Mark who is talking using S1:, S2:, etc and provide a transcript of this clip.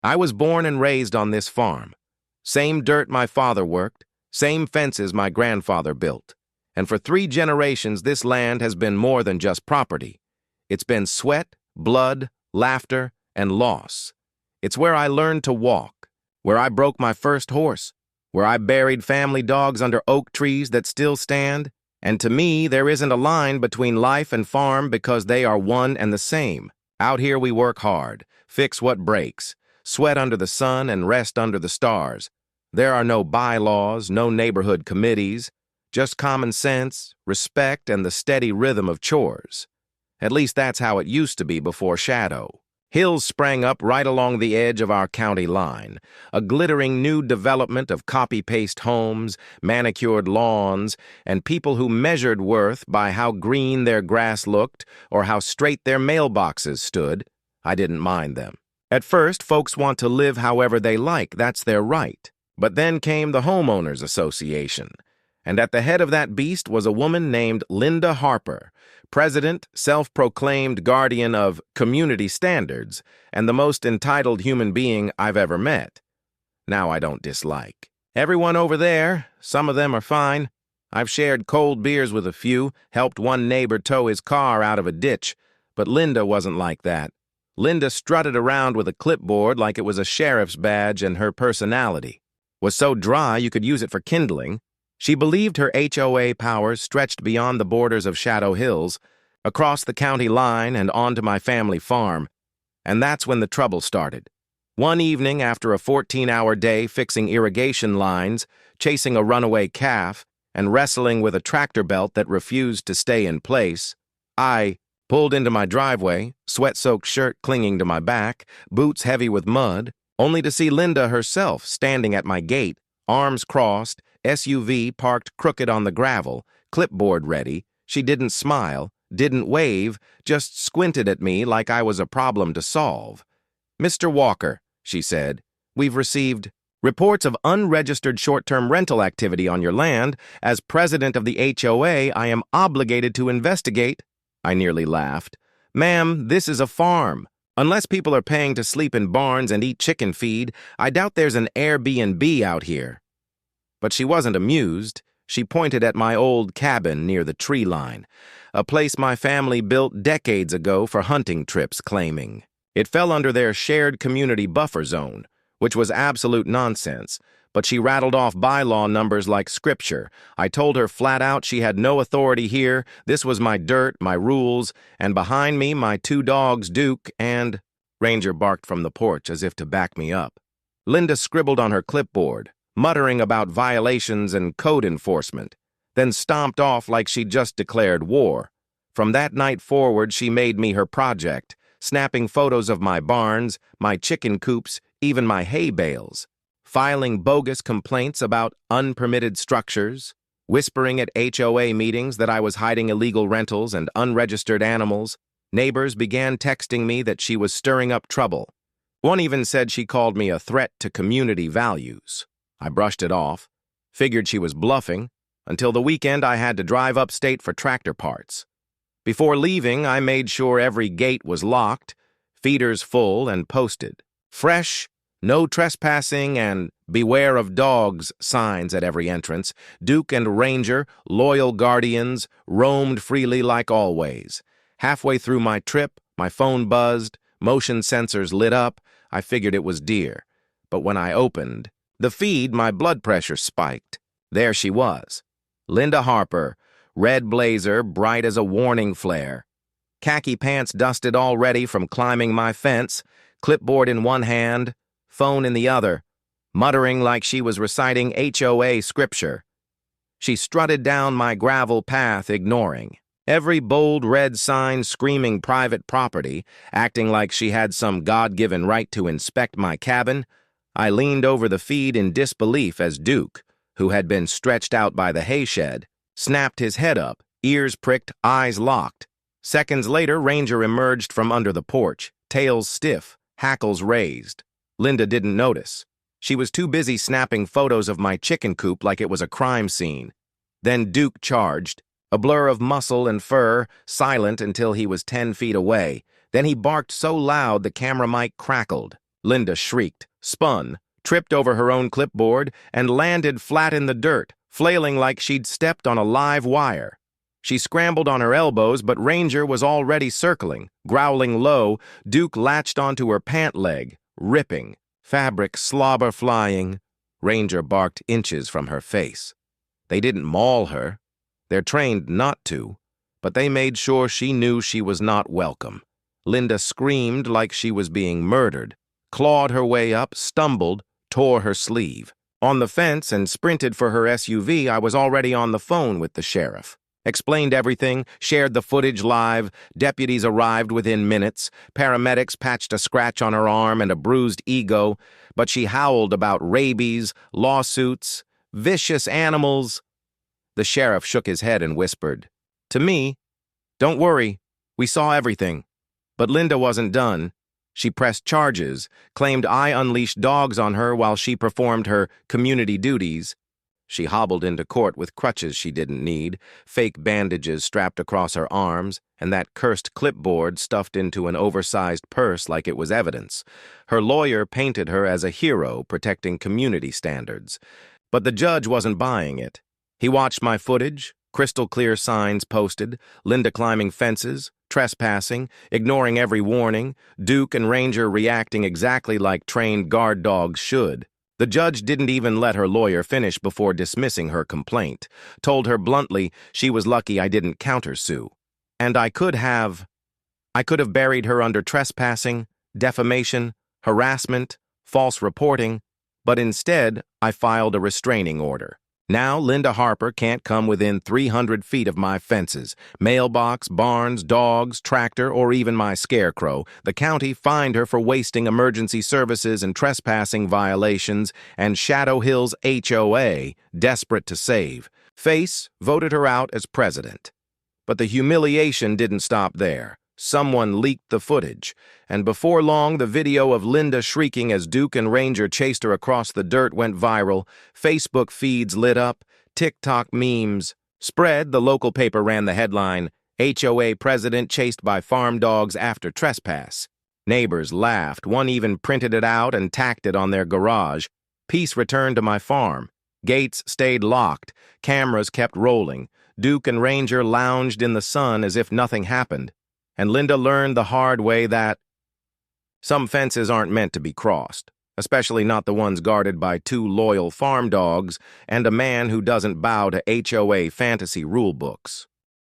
S1: I was born and raised on this farm. Same dirt my father worked, same fences my grandfather built. And for 3 generations, this land has been more than just property. It's been sweat, blood, laughter, and loss. It's where I learned to walk, where I broke my first horse, where I buried family dogs under oak trees that still stand. And to me, there isn't a line between life and farm because they are one and the same. Out here we work hard, fix what breaks, sweat under the sun and rest under the stars. There are no bylaws, no neighborhood committees, just common sense, respect, and the steady rhythm of chores. At least that's how it used to be before Shadow. Hills sprang up right along the edge of our county line, a glittering new development of copy-paste homes, manicured lawns, and people who measured worth by how green their grass looked or how straight their mailboxes stood. I didn't mind them. At first, folks want to live however they like, that's their right. But then came the Homeowners Association, and at the head of that beast was a woman named Linda Harper, president, self-proclaimed guardian of community standards, and the most entitled human being I've ever met. Now I don't dislike. Everyone over there, some of them are fine. I've shared cold beers with a few, helped one neighbor tow his car out of a ditch, but Linda wasn't like that. Linda strutted around with a clipboard like it was a sheriff's badge, and her personality was so dry you could use it for kindling. She believed her HOA powers stretched beyond the borders of Shadow Hills, across the county line and onto my family farm, and that's when the trouble started. One evening, after a 14-hour day fixing irrigation lines, chasing a runaway calf, and wrestling with a tractor belt that refused to stay in place, I pulled into my driveway, sweat-soaked shirt clinging to my back, boots heavy with mud, only to see Linda herself standing at my gate, arms crossed, SUV parked crooked on the gravel, clipboard ready. She didn't smile, didn't wave, just squinted at me like I was a problem to solve. "Mr. Walker," she said, "we've received reports of unregistered short-term rental activity on your land. As president of the HOA, I am obligated to investigate." I nearly laughed. "Ma'am, this is a farm. Unless people are paying to sleep in barns and eat chicken feed, I doubt there's an Airbnb out here." But she wasn't amused. She pointed at my old cabin near the tree line, a place my family built decades ago for hunting trips, claiming it fell under their shared community buffer zone, which was absolute nonsense. But she rattled off bylaw numbers like scripture. I told her flat out she had no authority here. This was my dirt, my rules, and behind me my 2 dogs, Duke and... Ranger barked from the porch as if to back me up. Linda scribbled on her clipboard, muttering about violations and code enforcement, then stomped off like she'd just declared war. From that night forward, she made me her project, snapping photos of my barns, my chicken coops, even my hay bales, filing bogus complaints about unpermitted structures, whispering at HOA meetings that I was hiding illegal rentals and unregistered animals. Neighbors began texting me that she was stirring up trouble. One even said she called me a threat to community values. I brushed it off, figured she was bluffing, until the weekend I had to drive upstate for tractor parts. Before leaving, I made sure every gate was locked, feeders full, and posted fresh, no trespassing, and beware of dogs signs at every entrance. Duke and Ranger, loyal guardians, roamed freely like always. Halfway through my trip, my phone buzzed, motion sensors lit up. I figured it was deer. But when I opened the feed, my blood pressure spiked. There she was. Linda Harper, red blazer, bright as a warning flare. Khaki pants dusted already from climbing my fence, clipboard in one hand, phone in the other, muttering like she was reciting HOA scripture. She strutted down my gravel path, ignoring every bold red sign screaming private property, acting like she had some God-given right to inspect my cabin. I leaned over the feed in disbelief as Duke, who had been stretched out by the hay shed, snapped his head up, ears pricked, eyes locked. Seconds later, Ranger emerged from under the porch, tails stiff, hackles raised. Linda didn't notice. She was too busy snapping photos of my chicken coop like it was a crime scene. Then Duke charged, a blur of muscle and fur, silent until he was 10 feet away. Then he barked so loud the camera mic crackled. Linda shrieked, spun, tripped over her own clipboard, and landed flat in the dirt, flailing like she'd stepped on a live wire. She scrambled on her elbows, but Ranger was already circling. Growling low, Duke latched onto her pant leg, ripping, fabric slobber flying. Ranger barked inches from her face. They didn't maul her. They're trained not to, but they made sure she knew she was not welcome. Linda screamed like she was being murdered, clawed her way up, stumbled, tore her sleeve. On the fence and sprinted for her SUV, I was already on the phone with the sheriff. Explained everything, shared the footage live. Deputies arrived within minutes. Paramedics patched a scratch on her arm and a bruised ego, but she howled about rabies, lawsuits, vicious animals. The sheriff shook his head and whispered, "To me, don't worry, we saw everything." But Linda wasn't done. She pressed charges, claimed I unleashed dogs on her while she performed her community duties. She hobbled into court with crutches she didn't need, fake bandages strapped across her arms, and that cursed clipboard stuffed into an oversized purse like it was evidence. Her lawyer painted her as a hero protecting community standards. But the judge wasn't buying it. He watched my footage, crystal-clear signs posted, Linda climbing fences, trespassing, ignoring every warning, Duke and Ranger reacting exactly like trained guard dogs should. The judge didn't even let her lawyer finish before dismissing her complaint, told her bluntly she was lucky I didn't countersue. And I could have buried her under trespassing, defamation, harassment, false reporting, but instead I filed a restraining order. Now Linda Harper can't come within 300 feet of my fences, mailbox, barns, dogs, tractor, or even my scarecrow. The county fined her for wasting emergency services and trespassing violations, and Shadow Hill's HOA, desperate to save, Face voted her out as president. But the humiliation didn't stop there. Someone leaked the footage, and before long the video of Linda shrieking as Duke and Ranger chased her across the dirt went viral. Facebook feeds lit up, TikTok memes spread. The local paper ran the headline, "HOA president chased by farm dogs after trespass." Neighbors laughed. One even printed it out and tacked it on their garage. Peace returned to my farm. Gates stayed locked. Cameras kept rolling. Duke and Ranger lounged in the sun as if nothing happened. And Linda learned the hard way that some fences aren't meant to be crossed, especially not the ones guarded by two loyal farm dogs and a man who doesn't bow to HOA fantasy rule books.